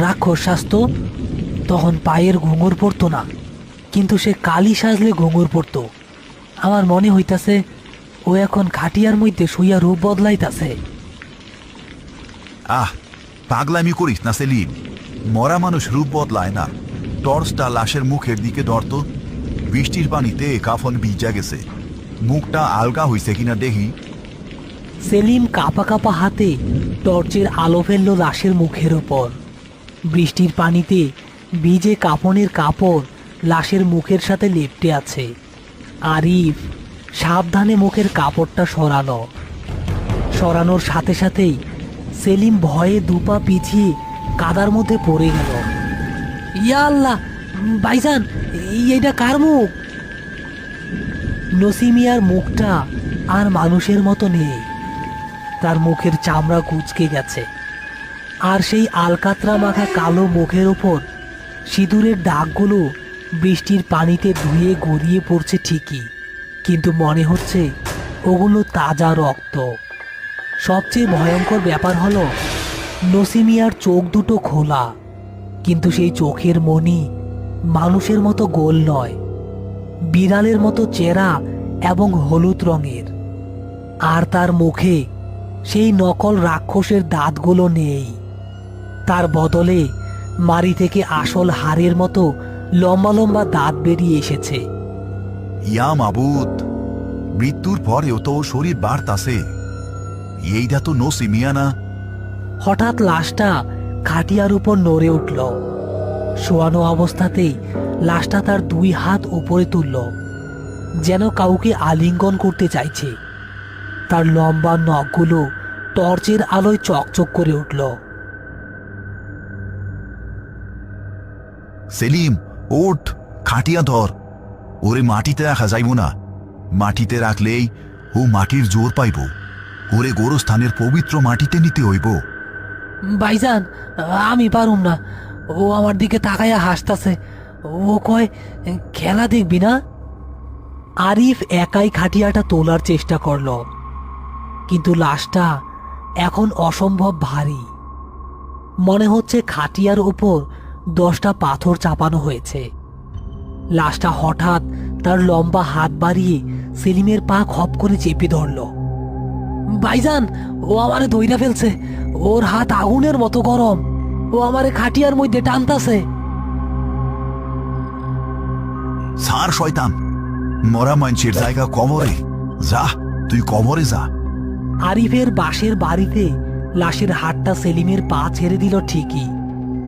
রাক্ষস সাজতো তখন পায়ের ঘুঙুর পড়তো না, কিন্তু সে কালি সাজলে ঘুঙুর পড়তো। আমার মনে হইতাছে ও এখন খাটিয়ার মধ্যে শুইয়া রূপ বদলাইতাছে। আহ, পাগলামি করিস না সেলিম। মরা মানুষ রূপ বদলায় না। টর্চটা লাশের মুখের দিকে ধরত। বৃষ্টির পানিতে কাফন ভিজা গেছে। মুখটা আলগা হইছে কিনা দেখি। সেলিম কাপা কাপা হাতে টর্চের আলো ফেলল লাশের মুখের ওপর। বৃষ্টির পানিতে ভিজে কাফনের কাপড় লাশের মুখের সাথে লেপ্টে আছে। আরিফ সাবধানে মুখের কাপড়টা সরানোর সাথে সাথেই সেলিম ভয়ে দুপা পিছিয়ে কাদার মধ্যে পড়ে গেল। ইয়া আল্লাহ, ভাইজান, এইটা কার মুখ? নসিমিয়ার মুখটা আর মানুষের মতো নেই। তার মুখের চামড়া কুঁচকে গেছে, আর সেই আলকাতরা মাখা কালো মুখের ওপর সিঁদুরের দাগগুলো বৃষ্টির পানিতে ধুয়ে গড়িয়ে পড়ছে ঠিকই, কিন্তু মনে হচ্ছে ওগুলো তাজা রক্ত। সবচেয়ে ভয়ঙ্কর ব্যাপার হলো নসিমিয়ার চোখ দুটো খোলা, কিন্তু সেই চোখের মণি মানুষের মতো গোল নয়, বিড়ালের মতো চেরা এবং হলুদ রঙের। আর তার মুখে সেই নকল রাক্ষসের দাঁতগুলো নেই। তার বদলে মাড়ি থেকে আসল হাড়ের মতো লম্বা লম্বা দাঁত বেরিয়ে এসেছে। ইয়া মাবুদ, মৃত্যুর পরেও তো শরীর বাড়তাছে। এইটা তো নসিমিয়া না? হঠাৎ লাশটা খাটিয়ার উপর নড়ে উঠল। শোয়ানো অবস্থাতেই লাশটা তার দুই হাত উপরে তুলল, যেন কাউকে আলিঙ্গন করতে চাইছে। তার লম্বা নখগুলো টর্চের আলোয় চকচক করে উঠল। সেলিম, ওঠ, খাটিয়া ধর। ওরে মাটিতে রাখা যাইব না। মাটিতে রাখলেই ও মাটির জোর পাইব। ওরে গোরস্থানের পবিত্র মাটিতে নিতে হইব। ভাইজান, আমি পারুম না। ও আমার দিকে তাকাইয়া হাসতাছে। ও কয়, খেলা দেখবি না? আরিফ একাই খাটিয়াটা তোলার চেষ্টা করল, কিন্তু লাশটা এখন অসম্ভব ভারী। মনে হচ্ছে খাটিয়ার উপর 10টা পাথর চাপানো হয়েছে। লাশটা হঠাৎ তার লম্বা হাত বাড়িয়ে সেলিমের পা খপ করে চেপে ধরল। ভাইজান, ও আমারে ধইরা ফেলছে। ওর হাত আগুনের মতো গরম। ও আমারে খাটিয়ার মধ্যে টানতাছে। সার শয়তান, মরা মানুষের জায়গা কবরে। যা, তুই কবরে যা। আরিফের বাঁশের বাড়িতে লাশের হাতটা সেলিমের পা ছেড়ে দিল ঠিকই,